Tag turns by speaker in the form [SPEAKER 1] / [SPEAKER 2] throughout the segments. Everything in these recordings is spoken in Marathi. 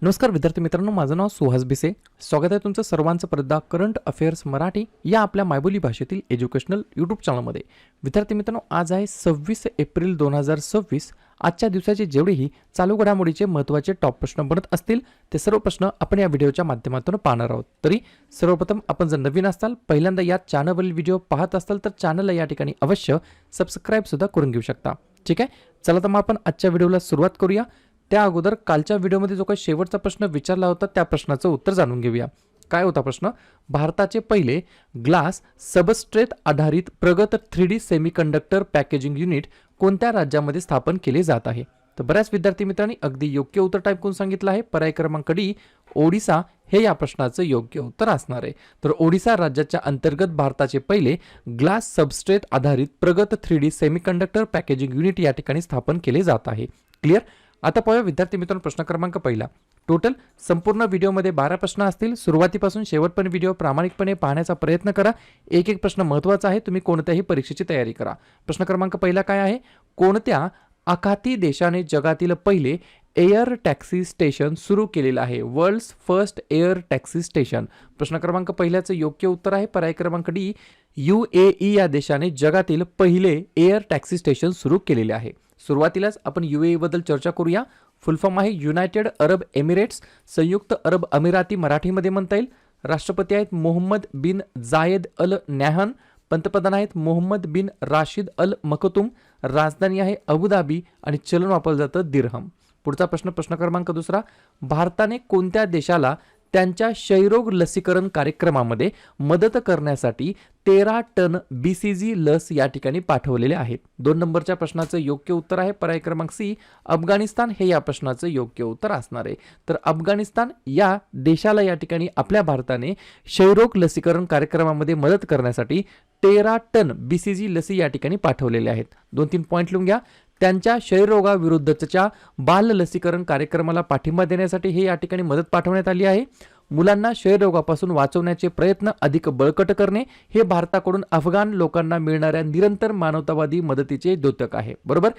[SPEAKER 1] नमस्कार विद्यार्थी मित्रांनो, माझं नाव सुहास भिसे. स्वागत आहे तुमचं सर्वांचं परत करंट अफेअर्स मराठी या आपल्या मायबोली भाषेतील एज्युकेशनल यूट्यूब चॅनलमध्ये. विद्यार्थी मित्रांनो, आज आहे 26 एप्रिल 2026. आजच्या दिवसाचे जेवढेही चालू घडामोडीचे महत्त्वाचे टॉप प्रश्न बनत असतील ते सर्व प्रश्न आपण या व्हिडिओच्या माध्यमातून पाहणार आहोत. तरी सर्वप्रथम आपण जर नवीन असाल, पहिल्यांदा या चॅनलवरील व्हिडिओ पाहत असाल तर चॅनलला या ठिकाणी अवश्य सबस्क्राईब सुद्धा करून घेऊ शकता. ठीक आहे, चला तर मग आपण आजच्या व्हिडिओला सुरुवात करूया. त्या अगोदर कालच्या व्हिडिओमध्ये जो काही शेवटचा प्रश्न विचारला होता त्या प्रश्नाचं उत्तर जाणून घेऊया. काय होता प्रश्न? भारताचे पहिले ग्लास सबस्ट्रेट आधारित प्रगत 3D सेमीकंडक्टर पॅकेजिंग युनिट कोणत्या राज्यामध्ये स्थापन केले जात आहे? तर बऱ्याच विद्यार्थी मित्रांनी अगदी योग्य उत्तर टाईप करून सांगितलं आहे. पर्याय क्रमांक डी ओडिसा हे या प्रश्नाचं योग्य उत्तर असणार आहे. तर ओडिसा राज्याच्या अंतर्गत भारताचे पहिले ग्लास सबस्ट्रेट आधारित प्रगत 3D सेमीकंडक्टर पॅकेजिंग युनिट या ठिकाणी स्थापन केले जात आहे. क्लिअर? आता पाहूया विद्यार्थी मित्रांनो प्रश्न क्रमांक पहिला. टोटल संपूर्ण व्हिडिओमध्ये 12 प्रश्न असतील. सुरुवातीपासून शेवटपर्यंत व्हिडिओ प्रामाणिकपणे पाहण्याचा प्रयत्न करा. एक एक प्रश्न महत्त्वाचा आहे. तुम्ही कोणत्याही परीक्षेची तयारी करा. प्रश्न क्रमांक पहिला काय आहे? कोणत्या आखाती देशाने जगातील पहिले एअर टॅक्सी स्टेशन सुरू केलेलं आहे? World's first air taxi station. प्रश्न क्रमांक पहिल्याचं योग्य उत्तर आहे पर्याय क्रमांक डी. UAE या देशाने जगातील पहिले एअर टॅक्सी स्टेशन सुरू केलेले आहे. सुरुवातीलाच आपण UAE बद्दल चर्चा करूया. फुल फॉर्म आहे युनायटेड अरब एमिरेट्स, संयुक्त अरब अमिराती मराठीमध्ये म्हणता येईल. राष्ट्रपती आहेत मोहम्मद बिन जायद अल न्याहन. पंतप्रधान आहेत मोहम्मद बिन राशिद अल मखतूम. राजधानी आहे अबुधाबी आणि चलन वापरलं जातं दिरहम. पुढचा प्रश्न, प्रश्न क्रमांक दुसरा. भारताने कोणत्या देशाला त्यांच्या क्षयरोग लसीकरण कार्यक्रमामध्ये मदत करण्यासाठी 13 टन BCG लस या ठिकाणी पाठवलेले आहेत? 2 नंबरच्या प्रश्नाचं योग्य उत्तर आहे पर्याय क्रमांक सी. अफगाणिस्तान हे या प्रश्नाचं योग्य उत्तर असणार आहे. तर अफगाणिस्तान या देशाला या ठिकाणी आपल्या भारताने क्षयरोग लसीकरण कार्यक्रमामध्ये मदत करण्यासाठी 13 टन BCG लसी या ठिकाणी पाठवलेले आहेत. 2-3 पॉईंट लिहून घ्या. त्यांच्या क्षयरोगाविरुद्धच्या बाल लसीकरण कार्यक्रमाला पाठिंबा देण्यासाठी हे या ठिकाणी मदत पाठवण्यात आली आहे. मुलांना क्षयरोगापासून वाचवण्याचे प्रयत्न अधिक बळकट करणे हे भारताकडून अफगाण लोकांना मिळणाऱ्या निरंतर मानवतावादी मदतीचे द्योतक आहे. बरोबर.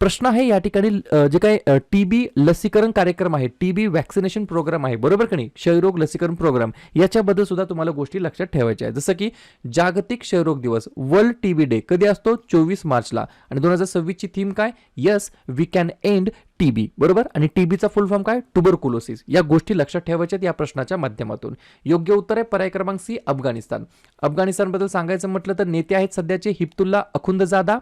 [SPEAKER 1] प्रश्न आहे या ठिकाणी जे काही TB लसीकरण कार्यक्रम आहे, TB वॅक्सिनेशन प्रोग्राम आहे, बरोबर की नाही, क्षयरोग लसीकरण प्रोग्राम, याच्याबद्दल सुद्धा तुम्हाला गोष्टी लक्षात ठेवायच्या आहेत. जसं की जागतिक क्षयरोग दिवस वर्ल्ड TB डे कधी असतो? 24 मार्चला. आणि 2026 ची थीम काय? Yes we can end TB. बरोबर. आणि TBचा फुल फॉर्म काय? ट्युबरकुलोसिस. या गोष्टी लक्षात ठेवायच्यात या प्रश्नाच्या माध्यमातून. योग्य उत्तर आहे पर्याय क्रमांक सी अफगाणिस्तान. अफगाणिस्तानबद्दल सांगायचं म्हटलं तर नेते आहेत सध्याचे हिब्तुल्ला अखुंदजादा.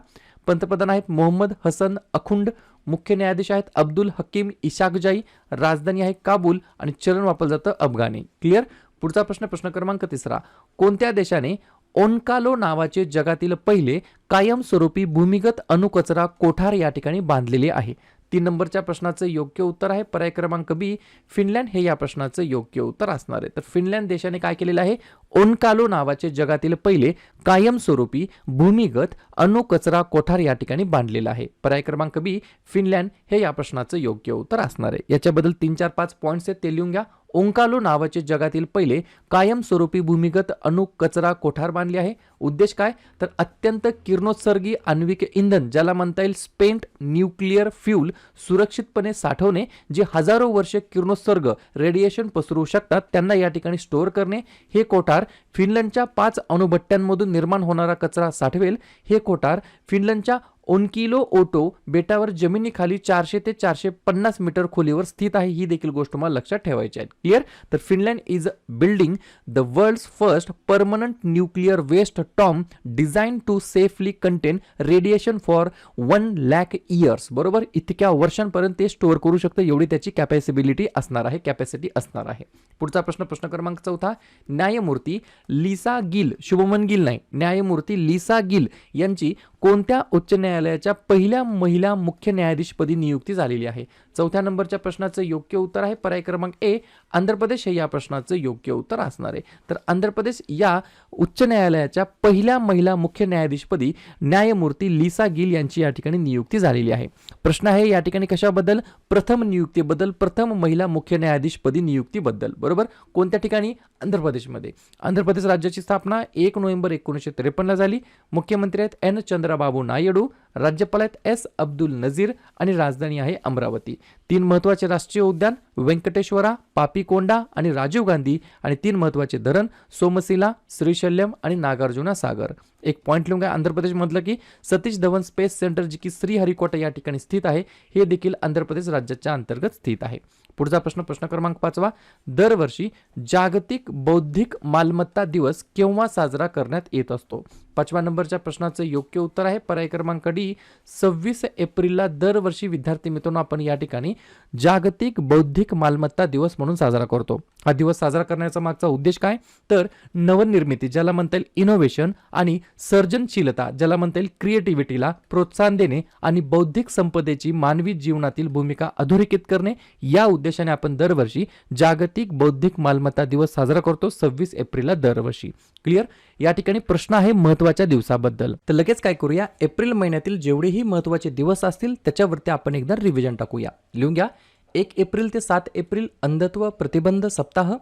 [SPEAKER 1] पंतप्रधान आहेत मोहम्मद हसन अखुंड. मुख्य न्यायाधीश आहेत अब्दुल हकीम इशाकजाई. राजधानी आहे काबूल आणि चलन वापरलं जातं अफगाणी. क्लिअर? पुढचा प्रश्न, प्रश्न क्रमांक तिसरा. कोणत्या देशाने ओनकालो नावाचे जगातील पहिले कायमस्वरूपी भूमिगत अणुकचरा कोठार या ठिकाणी बांधलेले आहे? 3 नंबरच्या प्रश्नाचं योग्य उत्तर आहे पर्याय क्रमांक बी. फिनलँड हे या प्रश्नाचं योग्य उत्तर असणार आहे. तर फिनलँड देशाने काय केलेलं आहे? ओनकालो नावाचे जगातील पहिले कायमस्वरूपी भूमिगत अणुकचरा कोठार या ठिकाणी बांधलेला आहे. पर्याय क्रमांक बी फिनलँड हे या प्रश्नाचं योग्य उत्तर असणार आहे. याच्याबद्दल 3-4-5 पॉईंट्स आहेत ते लिहून घ्या. ओंकालो नावाचे जगातील पहिले कायमस्वरूपी भूमिगत अणु कचरा कोठार बांधले आहे. उद्देश काय? तर अत्यंत किरणोत्सर्गी आण्विक इंधन ज्याला म्हणता येईल स्पेंट न्यूक्लिअर फ्यूल सुरक्षितपणे साठवणे, जे हजारो वर्ष किरणोत्सर्ग रेडिएशन पसरवू शकतात त्यांना या ठिकाणी स्टोअर करणे. हे कोठार फिनलंडच्या 5 अणुभट्ट्यांमधून निर्माण होणारा कचरा साठवेल. हे कोठार फिनलंडच्या ओनकिलो ओटो बेटावर जमिनीखाली 400 ते 450 मीटर खोलीवर स्थित आहे. ही देखील गोष्ट मला लक्षात ठेवायची आहे. क्लिअर? तर Finland is building the world's first permanent nuclear waste tomb design to safely contain radiation for 1 lakh years. बरोबर. इतक्या वर्षांपर्यंत ते स्टोअर करू शकतं एवढी त्याची कॅपॅसिबिलिटी असणार आहे, कॅपॅसिटी असणार आहे. पुढचा प्रश्न, प्रश्न क्रमांक 4. न्यायमूर्ती लिसा गिल, शुभमन गिल नाही, न्यायमूर्ती लिसा गिल यांची कोणत्या उच्च न्यायालयाच्या पहिल्या महिला मुख्य न्यायाधीशपदी नियुक्ती झालेली आहे? 4थ्या नंबरच्या प्रश्नाचं योग्य उत्तर आहे पर्याय क्रमांक ए. आंध्र प्रदेश हे या प्रश्नाचं योग्य उत्तर असणार आहे. तर आंध्र प्रदेश या उच्च न्यायालयाच्या पहिल्या महिला मुख्य न्यायाधीशपदी न्यायमूर्ती लिसा गिल यांची या ठिकाणी नियुक्ती झालेली आहे. प्रश्न आहे या ठिकाणी कशाबद्दल? प्रथम नियुक्तीबद्दल, प्रथम महिला मुख्य न्यायाधीशपदी नियुक्तीबद्दल. बरोबर. कोणत्या ठिकाणी? आंध्र प्रदेशमध्ये. आंध्र प्रदेश राज्याची स्थापना 1 नोव्हेंबर 1953 झाली. मुख्यमंत्री आहेत एन चंद्राबाबू नायडू, राज्यपाल आहेत एस अब्दुल नजीर आणि राजधानी आहे अमरावती. 3 महत्त्वाचे राष्ट्रीय उद्यान व्यंकटेश्वरा, पापीकोंडा आणि राजीव गांधी आणि 3 महत्त्वाचे धरण सोमशिला, श्रीशैल्यम आणि नागार्जुना सागर. एक पॉईंट लिहून घ्या आंध्र प्रदेश म्हटलं की सतीश धवन स्पेस सेंटर जे की श्रीहरिकोटा या ठिकाणी स्थित आहे हे देखील आंध्र प्रदेश राज्याच्या अंतर्गत स्थित आहे. पुढचा प्रश्न क्रमांक 5. दरवर्षी जागतिक बौद्धिक मालमत्ता दिवस केव्हा साजरा करण्यात येत असतो? 5व्या नंबरच्या प्रश्नाचं योग्य उत्तर आहे पर्याय क्रमांक डी 26 एप्रिलला दरवर्षी विद्यार्थी मित्रांनो आपण या ठिकाणी जागतिक बौद्धिक मालमत्ता दिवस म्हणून साजरा करतो. हा दिवस साजरा करण्याचा मागचा उद्देश काय तर नवनिर्मिती ज्याला म्हणता येईल इनोव्हेशन आणि सर्जनशीलता ज्याला म्हणता येईल क्रिएटिव्हिटीला प्रोत्साहन देणे आणि बौद्धिक संपदेची मानवी जीवनातील भूमिका अधोरेखित करणे या उद्देशाने आपण दरवर्षी जागतिक बौद्धिक मालमत्ता दिवस साजरा करतो 26 एप्रिलला दरवर्षी. क्लिअर. या ठिकाणी प्रश्न आहे महत्त्वाच्या दिवसाबद्दल. तर लगेच काय करूया एप्रिल महिन्यातील जेवढेही महत्त्वाचे दिवस असतील त्याच्यावरती आपण एकदा रिव्हिजन टाकूया. लिहून घ्या. 1 एप्रिल ते 7 एप्रिल अंधत्व प्रतिबंध सप्ताह,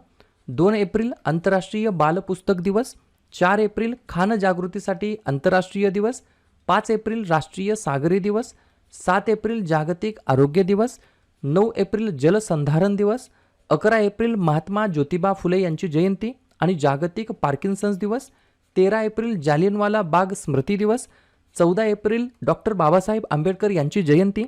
[SPEAKER 1] 2 एप्रिल आंतरराष्ट्रीय बाल पुस्तक दिवस, 4 एप्रिल खान जागृतीसाठी आंतरराष्ट्रीय दिवस, 5 एप्रिल राष्ट्रीय सागरी दिवस, 7 एप्रिल जागतिक आरोग्य दिवस, 9 एप्रिल जलसंधारण दिवस, 11 एप्रिल महात्मा ज्योतिबा फुले यांची जयंती आणि जागतिक पार्किन्सन्स दिवस, 13 एप्रिल जालियनवाला बाग स्मृती दिवस, 14 एप्रिल डॉक्टर बाबासाहेब आंबेडकर यांची जयंती,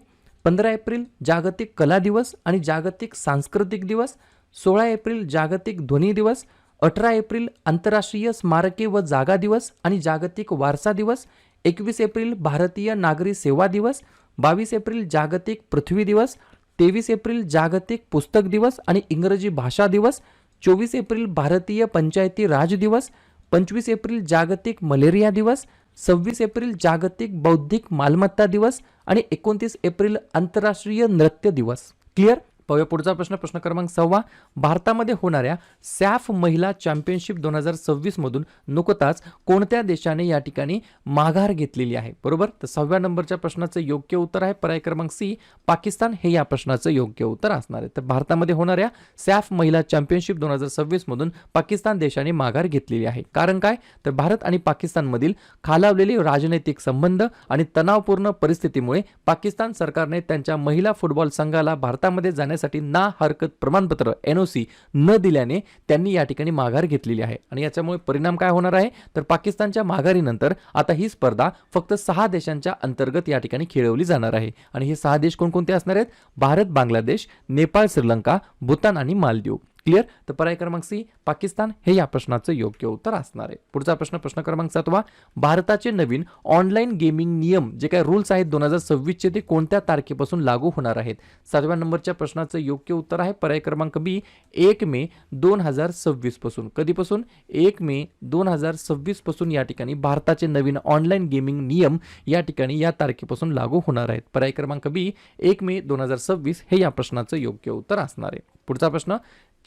[SPEAKER 1] 15 एप्रिल जागतिक कला दिवस आणि जागतिक सांस्कृतिक दिवस, 16 एप्रिल जागतिक ध्वनी दिवस, 18 एप्रिल आंतरराष्ट्रीय स्मारके व जागा दिवस आणि जागतिक वारसा दिवस, 21 एप्रिल भारतीय नागरी सेवा दिवस, 22 एप्रिल जागतिक पृथ्वी दिवस, 23 एप्रिल जागतिक पुस्तक दिवस आणि इंग्रजी भाषा दिवस, 24 एप्रिल भारतीय पंचायती राज दिवस, 25 एप्रिल जागतिक मलेरिया दिवस, 26 एप्रिल जागतिक बौद्धिक मालमत्ता दिवस आणि 29 एप्रिल आंतरराष्ट्रीय नृत्य दिवस. क्लिअर. पाहूया पुढचा प्रश्न क्रमांक 6. भारतामध्ये होणाऱ्या सॅफ महिला चॅम्पियनशिप 2026 मधून नुकताच कोणत्या देशाने या ठिकाणी माघार घेतलेली आहे? बरोबर. तर 6व्या नंबरच्या प्रश्नाचं योग्य उत्तर आहे पर्याय क्रमांक सी पाकिस्तान हे या प्रश्नाचं योग्य उत्तर असणार आहे. तर भारतामध्ये होणाऱ्या सॅफ महिला चॅम्पियनशिप 2026 मधून पाकिस्तान देशाने माघार घेतलेली आहे. कारण काय तर भारत आणि पाकिस्तानमधील खालावलेले राजनैतिक संबंध आणि तणावपूर्ण परिस्थितीमुळे पाकिस्तान सरकारने त्यांच्या महिला फुटबॉल संघाला भारतामध्ये जाण्यासाठी ना हरकत प्रमाणपत्र NOC न दिल्याने त्यांनी या ठिकाणी माघार घेतलेली आहे. आणि याच्यामुळे परिणाम काय होणार आहे तर पाकिस्तानच्या माघारीनंतर आता ही स्पर्धा फक्त 6 देशांच्या अंतर्गत या ठिकाणी खेळवली जाणार आहे. आणि हे 6 देश कोणकोणते असणार आहेत? भारत, बांगलादेश, नेपाळ, श्रीलंका, भूतान आणि मालदीव. क्लिअर. तर पर्याय क्रमांक सी पाकिस्तान हे या प्रश्नाचं योग्य उत्तर असणार आहे. पुढचा प्रश्न क्रमांक 7. भारताचे नवीन ऑनलाईन गेमिंग नियम जे काही रूल्स आहेत 2026 चे ते कोणत्या तारखेपासून लागू होणार आहेत? 7व्या नंबरच्या प्रश्नाचं योग्य उत्तर आहे पर्याय क्रमांक बी 1 मे 2026 पासून. कधीपासून? 1 मे 2026 पासून या ठिकाणी भारताचे नवीन ऑनलाईन गेमिंग नियम या ठिकाणी या तारखेपासून लागू होणार आहेत. पर्याय क्रमांक बी 1 मे 2026 हे या प्रश्नाचं योग्य उत्तर असणार आहे. पुढचा प्रश्न.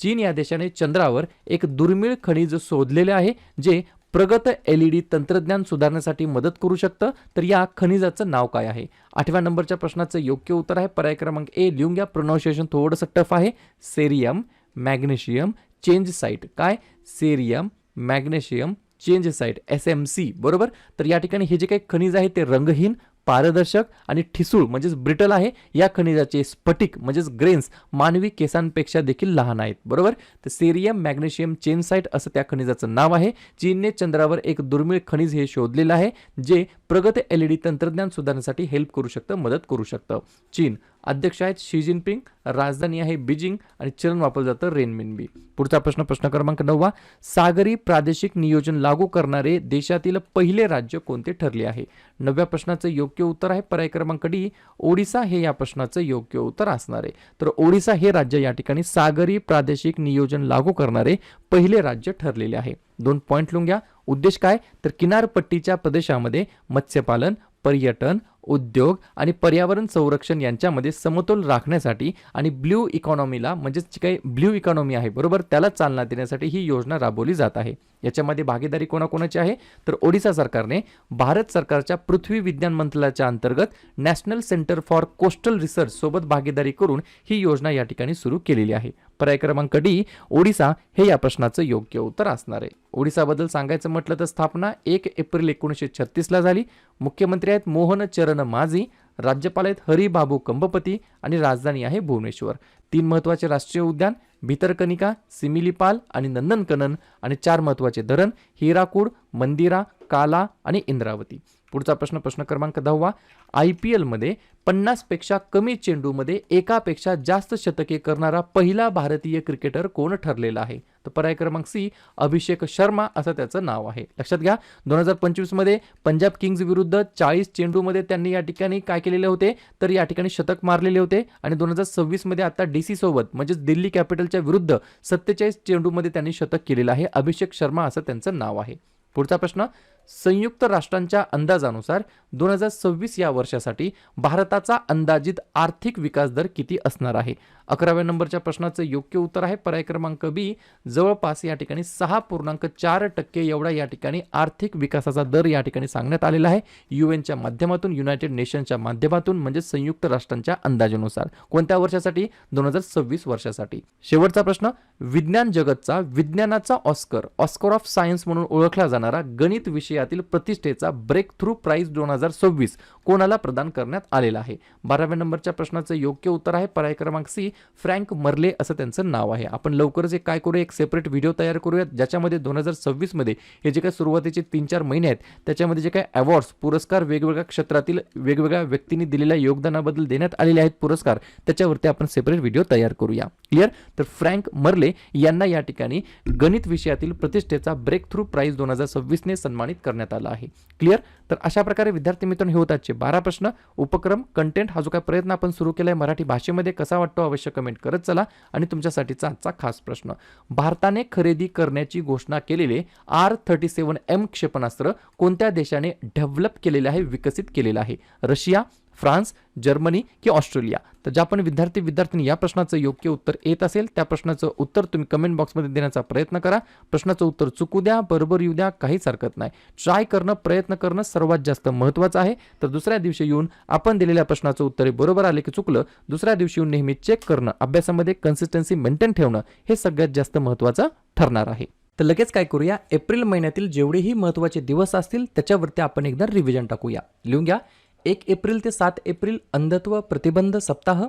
[SPEAKER 1] चीन या देशाने चंद्रावर एक दुर्मिळ खनिज शोधलेले आहे जे प्रगत LED तंत्रज्ञान सुधारण्यासाठी मदत करू शकतं. तर या खनिजाचं नाव काय आहे? 8व्या नंबरच्या प्रश्नाचं योग्य उत्तर आहे पर्याय क्रमांक ए लिहून घ्या. प्रोनाउन्सिएशन थोडंसं टफ आहे. Cerium magnesium change site. काय? Cerium magnesium change site SMC. बरोबर. तर या ठिकाणी हे जे काही खनिज आहे ते रंगहीन, पारदर्शक आणि ठिसूळ म्हणजेच ब्रिटल आहे. या खनिजाचे स्फटिक म्हणजेच ग्रेन्स मानवी केसांपेक्षा देखील लहान आहेत. बरोबर. तर सेरियम मॅग्नेशियम चेनसाइट असं त्या खनिजाचं नाव आहे. चीनने चंद्रावर एक दुर्मिळ खनिज हे शोधलेलं आहे जे प्रगत LED तंत्रज्ञान सुधारण्यासाठी हेल्प करू शकतं, मदत करू शकतं. चीन अध्यक्ष आहेत शी जिनपिंग, राजधानी आहे बीजिंग आणि चलन वापरलं जातं रेनमिनबी. पुढचा प्रश्न क्रमांक 9. सागरी प्रादेशिक नियोजन लागू करणारे देशातील पहिले राज्य कोणते ठरले आहे? 9व्या प्रश्नाचं योग्य उत्तर आहे पर्याय क्रमांक डी ओडिसा हे या प्रश्नाचं योग्य उत्तर असणार आहे. तर ओडिसा हे राज्य या ठिकाणी सागरी प्रादेशिक नियोजन लागू करणारे पहिले राज्य ठरलेले आहे. 2 पॉईंट लिहून घ्या. उद्देश काय तर किनारपट्टीच्या प्रदेशामध्ये मत्स्यपालन, पर्यटन, उद्योग आणि पर्यावरण संरक्षण यांच्यामध्ये समतोल राखण्यासाठी आणि ब्ल्यू इकॉनॉमीला म्हणजेच जी काही ब्ल्यू इकॉनॉमी आहे बरोबर त्याला चालना देण्यासाठी ही योजना राबवली जात आहे. याच्यामध्ये भागीदारी कोणाकोणाची आहे तर ओडिशा सरकारने भारत सरकारच्या पृथ्वी विज्ञान मंत्रालयाच्या अंतर्गत national centre for coastal research सोबत भागीदारी करून ही योजना या ठिकाणी सुरू केलेली आहे. पर्याय क्रमांक डी ओडिसा हे या प्रश्नाचं योग्य उत्तर असणार आहे. ओडिसाबद्दल सांगायचं म्हटलं तर स्थापना 1 एप्रिल 1936 ला झाली. मुख्यमंत्री आहेत मोहन चरण माझी, राज्यपाल आहेत हरिबाबू कंबपती आणि राजधानी आहे भुवनेश्वर. 3 महत्त्वाचे राष्ट्रीय उद्यान भितरकनिका, सिमिलीपाल आणि नंदनकनन आणि 4 महत्त्वाचे धरण हिराकूड, मंदिरा, काला आणि इंद्रावती. पुढचा प्रश्न क्रमांक 10. IPL मध्ये 50 पेक्षा कमी चेंडूमध्ये एकापेक्षा जास्त शतके करणारा पहिला भारतीय क्रिकेटर कोण ठरलेला आहे? तर पर्याय क्रमांक सी अभिषेक शर्मा असं त्याचं नाव आहे. लक्षात घ्या 2025 मध्ये पंजाब किंग्ज विरुद्ध 40 चेंडूमध्ये त्यांनी या ठिकाणी काय केलेले होते तर या ठिकाणी शतक मारलेले होते आणि 2026 मध्ये आता DC सोबत म्हणजे दिल्ली कॅपिटलच्या विरुद्ध 47 चेंडूमध्ये त्यांनी शतक केलेलं आहे. अभिषेक शर्मा असं त्यांचं नाव आहे. पुढचा प्रश्न संयुक्त राष्ट्रांच्या अंदाजानुसार 2026 या वर्षासाठी भारताचा अंदाजित आर्थिक विकास दर किती असणार आहे? 11व्या नंबरच्या प्रश्नाचं योग्य उत्तर आहे पर्याय क्रमांक बी जवळपास या ठिकाणी 6.4% एवढा या ठिकाणी आर्थिक विकासाचा दर या ठिकाणी सांगण्यात आलेला आहे UNच्या माध्यमातून, युनायटेड नेशनच्या माध्यमातून म्हणजे संयुक्त राष्ट्रांच्या अंदाजानुसार. कोणत्या वर्षासाठी? 2026 वर्षासाठी. शेवटचा प्रश्न विज्ञान जगतचा विज्ञानाचा ऑस्कर ऑफ सायन्स म्हणून ओळखला जाणारा गणित विषयातील प्रतिष्ठेचा ब्रेक थ्रू प्राइज 2026 कोणाला प्रदान करण्यात आलेला आहे? 12व्या नंबरच्या प्रश्नाचं योग्य उत्तर आहे पर्याय क्रमांक सी फ्रँक मर्ले असं त्यांचं नाव आहे. आपण लवकरच एक काय करूया एक सेपरेट व्हिडिओ तयार करूयात ज्याच्यामध्ये 2026 मध्ये हे जे काही सुरुवातीचे 3-4 महिने आहेत त्याच्यामध्ये जे काही अवॉर्ड्स पुरस्कार वेगवेगळ्या क्षेत्रातील वेगवेगळ्या व्यक्तींनी दिलेल्या योगदानाबद्दल देण्यात आलेले आहेत पुरस्कार त्याच्यावरती आपण सेपरेट व्हिडिओ तयार करूया. क्लिअर? तर फ्रँक मर्ले यांना या ठिकाणी गणित विषयातील प्रतिष्ठेचा ब्रेक थ्रू प्राइज 2026 ने सन्मानित करण्यात आला आहे. क्लिअर? तर अशा प्रकारे विद्यार्थी मित्रांनो हे होतात 12 प्रश्न. उपक्रम कंटेंट हा जो काही प्रयत्न आपण सुरू केलाय मराठी भाषेमध्ये कसा वाटतो अवश्य कमेंट करत चला. आणि तुमच्यासाठीचा आजचा खास प्रश्न भारताने खरेदी करण्याची घोषणा केलेले R-37M क्षेपणास्त्र कोणत्या देशाने डेव्हलप केलेले आहे विकसित केलेलं आहे? रशिया, फ्रान्स, जर्मनी की ऑस्ट्रेलिया? तर ज्या पण विद्यार्थी या प्रश्नाचं योग्य उत्तर येत असेल त्या प्रश्नाचं उत्तर तुम्ही कमेंट बॉक्समध्ये देण्याचा प्रयत्न करा. प्रश्नाचं उत्तर चुकू द्या, बरोबर येऊ द्या, काहीच हरकत नाही. ट्राय करणं, प्रयत्न करणं सर्वात जास्त महत्त्वाचं आहे. तर दुसऱ्या दिवशी येऊन आपण दिलेल्या प्रश्नाचं उत्तर बरोबर आले की चुकलं दुसऱ्या दिवशी येऊन नेहमी चेक करणं, अभ्यासामध्ये कन्सिस्टन्सी मेंटेन ठेवणं हे सगळ्यात जास्त महत्त्वाचं ठरणार आहे. तर लगेच काय करूया एप्रिल महिन्यातील जेवढेही महत्त्वाचे दिवस असतील त्याच्यावरती आपण एकदा रिव्हिजन टाकूया. लिहून घ्या. 1 एप्रिल ते 7 एप्रिल अंधत्व प्रतिबंध सप्ताह,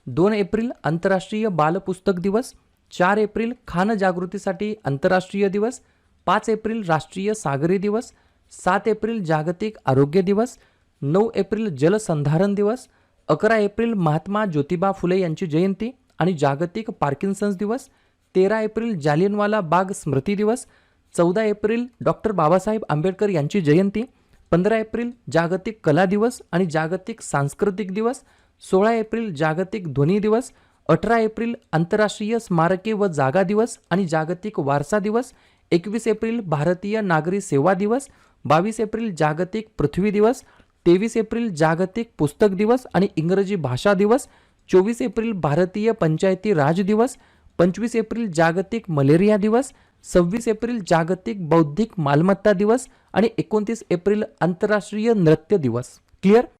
[SPEAKER 1] 2 एप्रिल आंतरराष्ट्रीय बाल पुस्तक दिवस, 4 एप्रिल खान जागृतीसाठी आंतरराष्ट्रीय दिवस, 5 एप्रिल राष्ट्रीय सागरी दिवस, 7 एप्रिल जागतिक आरोग्य दिवस, 9 एप्रिल जलसंधारण दिवस, 11 एप्रिल महात्मा ज्योतिबा फुले यांची जयंती आणि जागतिक पार्किन्सन्स दिवस, 13 एप्रिल जालियनवाला बाग स्मृती दिवस, 14 एप्रिल डॉक्टर बाबासाहेब आंबेडकर यांची जयंती, 15 एप्रिल जागतिक कला दिवस आणि जागतिक सांस्कृतिक दिवस, 16 एप्रिल जागतिक ध्वनी दिवस, 18 एप्रिल आंतरराष्ट्रीय स्मारके व जागा दिवस आणि जागतिक वारसा दिवस, 21 एप्रिल भारतीय नागरी सेवा दिवस, 22 एप्रिल जागतिक पृथ्वी दिवस, 23 एप्रिल जागतिक पुस्तक दिवस आणि इंग्रजी भाषा दिवस, 24 एप्रिल भारतीय पंचायती राज दिवस, 25 एप्रिल जागतिक मलेरिया दिवस, 26 एप्रिल जागतिक बौद्धिक मालमत्ता दिवस आणि 29 एप्रिल आंतरराष्ट्रीय नृत्य दिवस. क्लिअर?